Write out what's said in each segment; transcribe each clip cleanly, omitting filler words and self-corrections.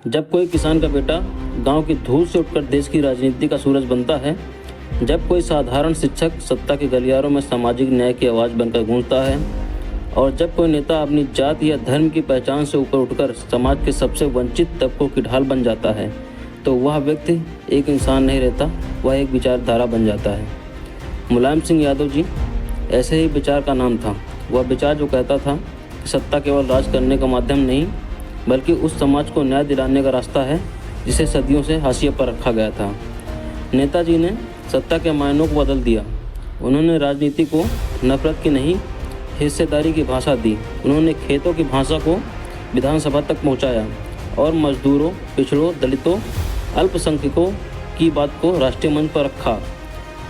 जब कोई किसान का बेटा गांव की धूल से उठकर देश की राजनीति का सूरज बनता है, जब कोई साधारण शिक्षक सत्ता के गलियारों में सामाजिक न्याय की आवाज़ बनकर गूंजता है और जब कोई नेता अपनी जात या धर्म की पहचान से ऊपर उठकर समाज के सबसे वंचित तबकों की ढाल बन जाता है, तो वह व्यक्ति एक इंसान नहीं रहता, वह एक विचारधारा बन जाता है। मुलायम सिंह यादव जी ऐसे ही विचार का नाम था। वह विचार जो कहता था कि सत्ता केवल राज करने का माध्यम नहीं, बल्कि उस समाज को न्याय दिलाने का रास्ता है जिसे सदियों से हाशिए पर रखा गया था। नेताजी ने सत्ता के मायनों को बदल दिया। उन्होंने राजनीति को नफरत की नहीं, हिस्सेदारी की भाषा दी। उन्होंने खेतों की भाषा को विधानसभा तक पहुंचाया और मजदूरों, पिछड़ों, दलितों, अल्पसंख्यकों की बात को राष्ट्रीय मंच पर रखा।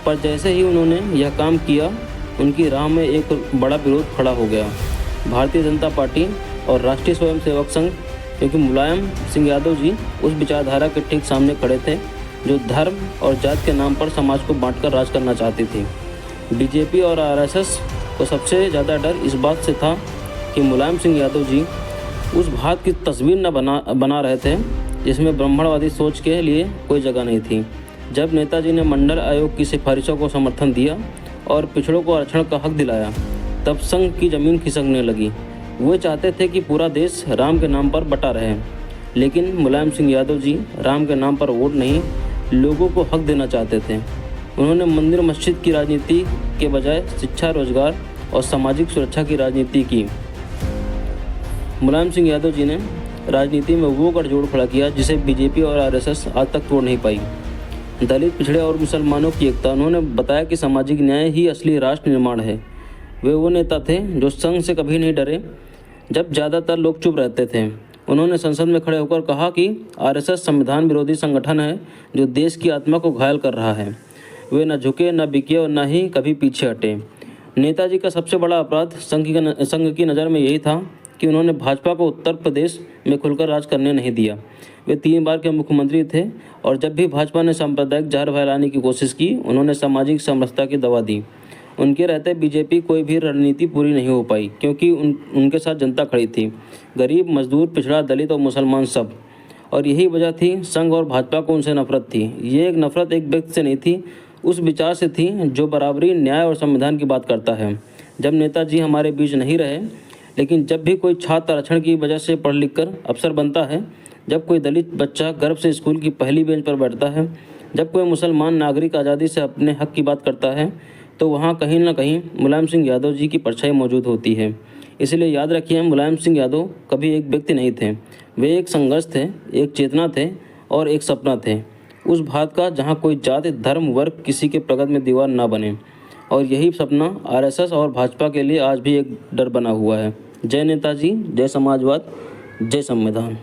पर जैसे ही उन्होंने यह काम किया, उनकी राह में एक बड़ा विरोध खड़ा हो गया। भारतीय जनता पार्टी और राष्ट्रीय स्वयंसेवक संघ, क्योंकि मुलायम सिंह यादव जी उस विचारधारा के ठीक सामने खड़े थे जो धर्म और जात के नाम पर समाज को बांटकर राज करना चाहती थी। बीजेपी और आरएसएस को सबसे ज़्यादा डर इस बात से था कि मुलायम सिंह यादव जी उस भारत की तस्वीर न बना रहे थे जिसमें ब्राह्मणवादी सोच के लिए कोई जगह नहीं थी। जब नेताजी ने मंडल आयोग की सिफारिशों को समर्थन दिया और पिछड़ों को आरक्षण का हक दिलाया, तब संघ की ज़मीन खिसकने लगी। वे चाहते थे कि पूरा देश राम के नाम पर बटा रहे, लेकिन मुलायम सिंह यादव जी राम के नाम पर वोट नहीं, लोगों को हक देना चाहते थे। उन्होंने मंदिर मस्जिद की राजनीति के बजाय शिक्षा, रोजगार और सामाजिक सुरक्षा की राजनीति की। मुलायम सिंह यादव जी ने राजनीति में वो गठजोड़ खड़ा किया जिसे बीजेपी और आरएसएस आज तक तोड़ नहीं पाई। दलित, पिछड़े और मुसलमानों की एकता। उन्होंने बताया कि सामाजिक न्याय ही असली राष्ट्र निर्माण है। वे वो नेता थे जो संघ से कभी नहीं डरे जब ज़्यादातर लोग चुप रहते थे। उन्होंने संसद में खड़े होकर कहा कि आरएसएस संविधान विरोधी संगठन है जो देश की आत्मा को घायल कर रहा है। वे न झुके, न बिके और न ही कभी पीछे हटे। नेताजी का सबसे बड़ा अपराध संघ की नज़र में यही था कि उन्होंने भाजपा को उत्तर प्रदेश में खुलकर राज करने नहीं दिया। वे 3 बार के मुख्यमंत्री थे और जब भी भाजपा ने सांप्रदायिक जहर फैलाने की कोशिश की, उन्होंने सामाजिक समरसता की दवा दी। उनके रहते बीजेपी कोई भी रणनीति पूरी नहीं हो पाई क्योंकि उनके साथ जनता खड़ी थी, गरीब, मजदूर, पिछड़ा, दलित और मुसलमान सब। और यही वजह थी संघ और भाजपा को उनसे नफरत थी। ये एक नफरत एक व्यक्ति से नहीं थी, उस विचार से थी जो बराबरी, न्याय और संविधान की बात करता है। जब नेताजी हमारे बीच नहीं रहे, लेकिन जब भी कोई छात्र आरक्षण की वजह से पढ़ लिख कर अफसर बनता है, जब कोई दलित बच्चा गर्व से स्कूल की पहली बेंच पर बैठता है, जब कोई मुसलमान नागरिक आज़ादी से अपने हक की बात करता है, तो वहाँ कहीं ना कहीं मुलायम सिंह यादव जी की परछाई मौजूद होती है। इसलिए याद रखिए, मुलायम सिंह यादव कभी एक व्यक्ति नहीं थे, वे एक संघर्ष थे, एक चेतना थे और एक सपना थे उस भारत का जहाँ कोई जाति, धर्म, वर्ग किसी के प्रगति में दीवार ना बने। और यही सपना आरएसएस और भाजपा के लिए आज भी एक डर बना हुआ है। जय नेताजी, जय समाजवाद, जय संविधान।